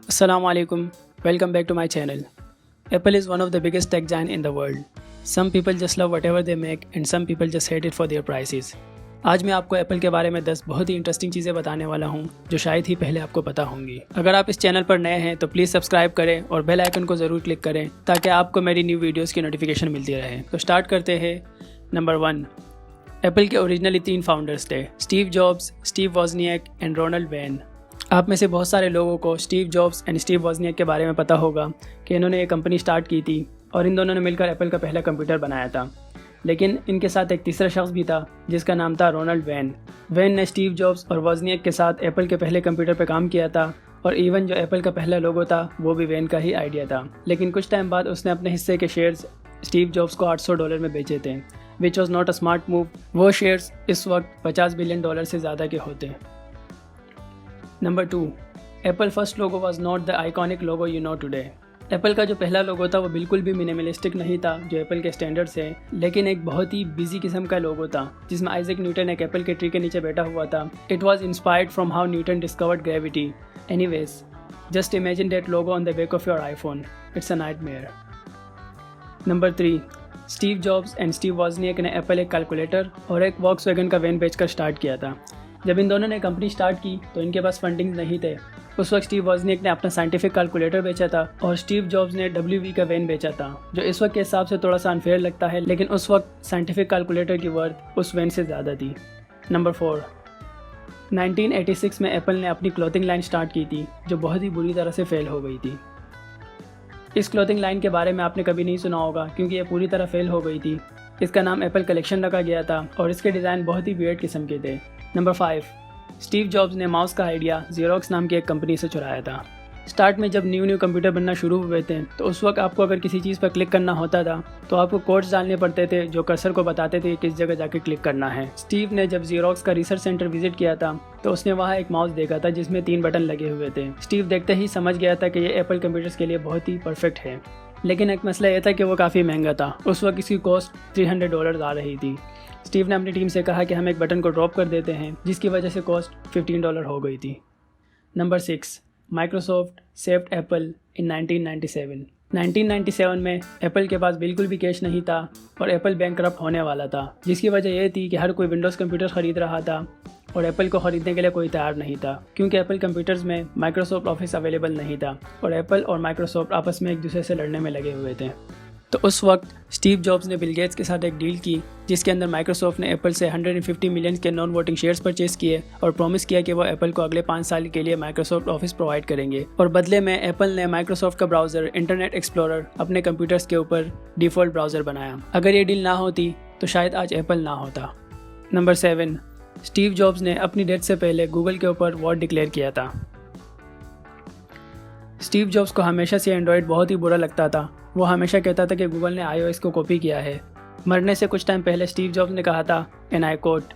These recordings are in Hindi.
Assalamu alaikum. Welcome back to my channel. Apple is one of the biggest tech giants in the world. Some people just love whatever they make and some people just hate it for their prices. आज मैं आपको एप्पल के बारे में 10 बहुत ही इंटरेस्टिंग चीज़ें बताने वाला हूँ जो शायद ही पहले आपको पता होंगी। अगर आप इस चैनल पर नए हैं तो प्लीज़ सब्सक्राइब करें और बेल आइकन को ज़रूर क्लिक करें ताकि आपको मेरी न्यू वीडियोस की नोटिफिकेशन मिलती रहे। तो स्टार्ट करते हैं। नंबर 1, एप्पल के ओरिजिनली 3 फाउंडर्स थे, Steve Jobs, Steve Wozniak and Ronald Wayne. आप में से बहुत सारे लोगों को Steve Jobs and Steve Wozniak के बारे में पता होगा कि इन्होंने एक कंपनी स्टार्ट की थी और इन दोनों ने मिलकर एप्पल का पहला कंप्यूटर बनाया था। लेकिन इनके साथ एक तीसरा शख्स भी था जिसका नाम था रोनाल्ड वेन। वेन ने स्टीव जॉब्स और वॉजनिएक के साथ एप्पल के पहले कंप्यूटर पर काम किया था और इवन जो एप्पल का पहला लोगो था वो भी वेन का ही आइडिया था। लेकिन कुछ टाइम बाद उसने अपने हिस्से के शेयर्स स्टीव जॉब्स को $800 में बेचे थे, which was not a smart move. वो शेयर्स इस वक्त $50 बिलियन से ज़्यादा के होते। Number 2, Apple first logo was not the iconic logo you know today. Apple का जो पहला लोगो था वो बिल्कुल भी मिनिमलिस्टिक नहीं था जो एप्पल के स्टैंडर्ड्स हैं, लेकिन एक बहुत ही बिजी किस्म का लोगो था जिसमें आइजैक न्यूटन एक एप्पल के ट्री के नीचे बैठा हुआ था। It was inspired from how Newton discovered gravity. Anyways, just imagine that logo on the back of your iPhone. It's a nightmare. Number 3, Steve Jobs and Steve Wozniak ने एप्पल एक कैलकुलेटर और एक वॉक्सवैगन का वैन बेचकर स्टार्ट किया था। जब इन दोनों ने कंपनी स्टार्ट की तो इनके पास फंडिंग नहीं थे। उस वक्त स्टीव वॉजनिएक ने अपना साइंटिफिक कैलकुलेटर बेचा था और स्टीव जॉब्स ने WV का वैन बेचा था, जो इस वक्त के हिसाब से थोड़ा सा अनफेयर लगता है, लेकिन उस वक्त साइंटिफिक कैलकुलेटर की वर्थ उस वैन से ज़्यादा थी। नंबर 4, 1986 में एप्पल ने अपनी क्लॉथिंग लाइन स्टार्ट की थी जो बहुत ही बुरी तरह से फेल हो गई थी। इस क्लॉथिंग लाइन के बारे में आपने कभी नहीं सुना होगा क्योंकि ये पूरी तरह फेल हो गई थी। इसका नाम एप्पल कलेक्शन रखा गया था और इसके डिज़ाइन बहुत ही वियर्ड किस्म के थे। नंबर 5, स्टीव जॉब्स ने माउस का आइडिया ज़ेरॉक्स नाम की एक कंपनी से चुराया था। स्टार्ट में जब न्यू कंप्यूटर बनना शुरू हुए थे तो उस वक्त आपको अगर किसी चीज़ पर क्लिक करना होता था तो आपको कोड्स डालने पड़ते थे जो कर्सर को बताते थे कि किस जगह जाके क्लिक करना है। स्टीव ने जब ज़ेरॉक्स का रिसर्च सेंटर विजिट किया था तो उसने वहाँ एक माउस देखा था जिसमें 3 बटन लगे हुए थे। स्टीव देखते ही समझ गया था कि ये एप्पल कंप्यूटर्स के लिए बहुत ही परफेक्ट है, लेकिन एक मसला यह था कि वो काफ़ी महंगा था। उस वक्त इसकी कॉस्ट $300 आ रही थी। स्टीव ने अपनी टीम से कहा कि हम एक बटन को ड्रॉप कर देते हैं, जिसकी वजह से कॉस्ट $15 हो गई थी। Number 6, Microsoft saved apple in 1997। 1997 में एप्पल के पास बिल्कुल भी कैश नहीं था और एप्पल बैंकरप्ट होने वाला था, जिसकी वजह यह थी कि हर कोई विंडोज़ कंप्यूटर ख़रीद रहा था और एप्पल को ख़रीदने के लिए कोई तैयार नहीं था क्योंकि एप्पल कंप्यूटर्स में माइक्रोसॉफ्ट ऑफिस अवेलेबल नहीं था और एप्पल और माइक्रोसॉफ्ट आपस में एक दूसरे से लड़ने में लगे हुए थे। तो उस वक्त स्टीव जॉब्स ने बिल गेट्स के साथ एक डील की जिसके अंदर माइक्रोसॉफ्ट ने एप्पल से 150 मिलियन के नॉन वोटिंग शेयर्स परचेज किए और प्रॉमिस किया कि वो एप्पल को अगले 5 साल के लिए माइक्रोसॉफ्ट ऑफिस प्रोवाइड करेंगे और बदले में एप्पल ने माइक्रोसॉफ्ट का ब्राउज़र इंटरनेट एक्सप्लोरर अपने कंप्यूटर्स के ऊपर डिफ़ॉल्ट ब्राउज़र बनाया। अगर ये डील ना होती तो शायद आज एप्पल ना होता। नंबर 7, स्टीव जॉब्स ने अपनी डेथ से पहले गूगल के ऊपर वॉर डिक्लेयर किया था। स्टीव जॉब्स को हमेशा से एंड्रॉयड बहुत ही बुरा लगता था। वो हमेशा कहता था कि गूगल ने iOS को कॉपी किया है। मरने से कुछ टाइम पहले स्टीव जॉब्स ने कहा था, and I quote,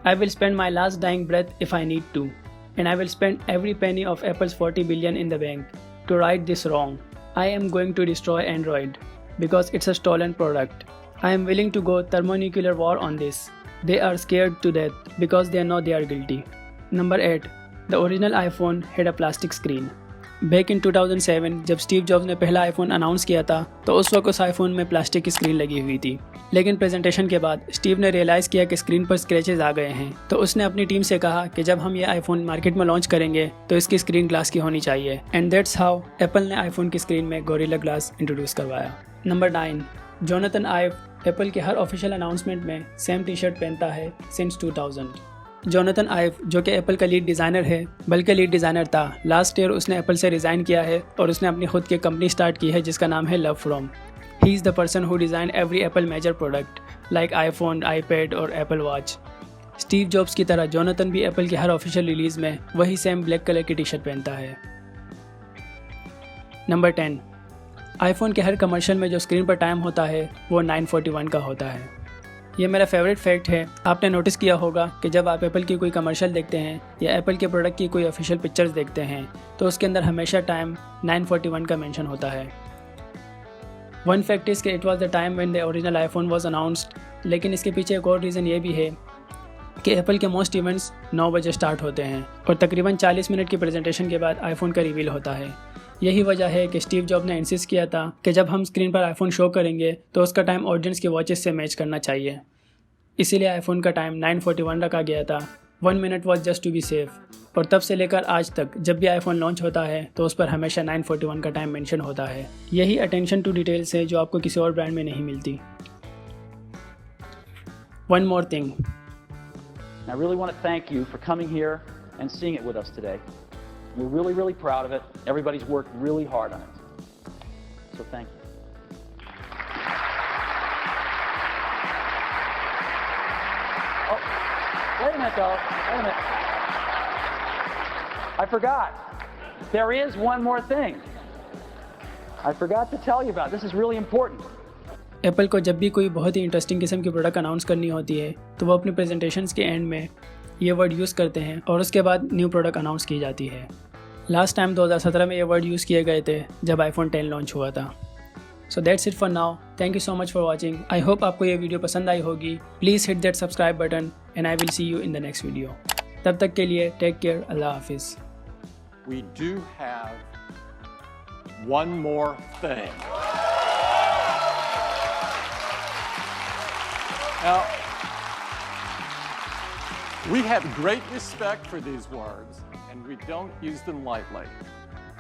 I will spend my last dying breath if I need to and I will spend every penny of Apple's 40 billion in the bank to right this wrong. I am going to destroy Android because it's a stolen product. I am willing to go thermonuclear war on this. They are scared to death because they know they are guilty. Number 8, the original iPhone had a plastic screen. Back in 2007 जब स्टीव जॉब्स ने पहला आईफोन अनाउंस किया था तो उस वक्त उस आईफोन में प्लास्टिक की स्क्रीन लगी हुई थी, लेकिन प्रेजेंटेशन के बाद स्टीव ने रियलाइज़ किया कि स्क्रीन पर स्क्रैचेस आ गए हैं। तो उसने अपनी टीम से कहा कि जब हम ये आईफोन मार्केट में लॉन्च करेंगे तो इसकी स्क्रीन ग्लास की होनी चाहिए, एंड दैट्स हाउ एप्पल ने आईफोन की स्क्रीन में गोरिल्ला ग्लास इंट्रोड्यूस करवाया। नंबर 9, जोनाथन आइव एप्पल के हर ऑफिशियल अनाउंसमेंट में सेम टी शर्ट पहनता है सिंस 2000। जोनाथन आइव जो कि एप्पल का लीड डिज़ाइनर है, बल्कि लीड डिज़ाइनर था, लास्ट ईयर उसने एप्पल से रिज़ाइन किया है और उसने अपनी खुद की कंपनी स्टार्ट की है जिसका नाम है Love From. He is the person who design every Apple major product like iPhone, iPad और एप्पल वॉच। स्टीव जॉब्स की तरह जोनाथन भी एप्पल की हर ऑफिशियल रिलीज़ में वही सेम ब्लैक कलर की टी शर्ट पहनता है। नंबर 10, आईफोन के हर कमर्शियल में जो स्क्रीन पर टाइम होता है वो 9:41 का होता है। ये मेरा फेवरेट फैक्ट है। आपने नोटिस किया होगा कि जब आप एप्पल की कोई कमर्शियल देखते हैं या एप्पल के प्रोडक्ट की कोई ऑफिशियल पिक्चर्स देखते हैं तो उसके अंदर हमेशा टाइम 9:41 का मेंशन होता है। वन फैक्ट इज़ कि it was the time when the original iPhone was announced, लेकिन इसके पीछे एक और रीज़न ये भी है कि एप्पल के मोस्ट इवेंट्स 9 बजे स्टार्ट होते हैं और तकरीबन 40 मिनट की प्रेजेंटेशन के बाद आईफोन का रिवील होता है। यही वजह है कि स्टीव जॉब ने इंसिस्ट किया था कि जब हम स्क्रीन पर आईफोन शो करेंगे तो उसका टाइम ऑडियंस की वॉचेस से मैच करना चाहिए। इसीलिए आईफोन का टाइम 9:41 रखा गया था। 1 minute was just to be safe. और तब से लेकर आज तक जब भी आईफोन लॉन्च होता है तो उस पर हमेशा 9:41 का टाइम मेंशन होता है। यही अटेंशन टू डिटेल्स है जो आपको किसी और ब्रांड में नहीं मिलती। One more thing. I really want to thank you for coming here and seeing it with us today. We're really, really proud of it. Everybody's worked really hard on it. So thank you. Oh, wait a minute though. Wait a minute. I forgot. There is one more thing. I forgot to tell you about. This is really important. Apple को जब भी कोई बहुत ही इंटरेस्टिंग किस्म की प्रोडक्ट अनाउंस करनी होती है तो वो अपने प्रेजेंटेशंस के एंड में ये वर्ड यूज़ करते हैं और उसके बाद न्यू प्रोडक्ट अनाउंस की जाती है। लास्ट टाइम 2017 में ये वर्ड यूज़ किए गए थे जब आईफोन 10 लॉन्च हुआ था। So that's it for now. Thank you so much for watching. I hope आपको ये वीडियो पसंद आई होगी। Please hit that subscribe button and I will see you in the next video. तब तक के लिए टेक केयर। अल्लाह हाफिज़। We do have one more thing. Now, we have great respect for these words, and we don't use them lightly.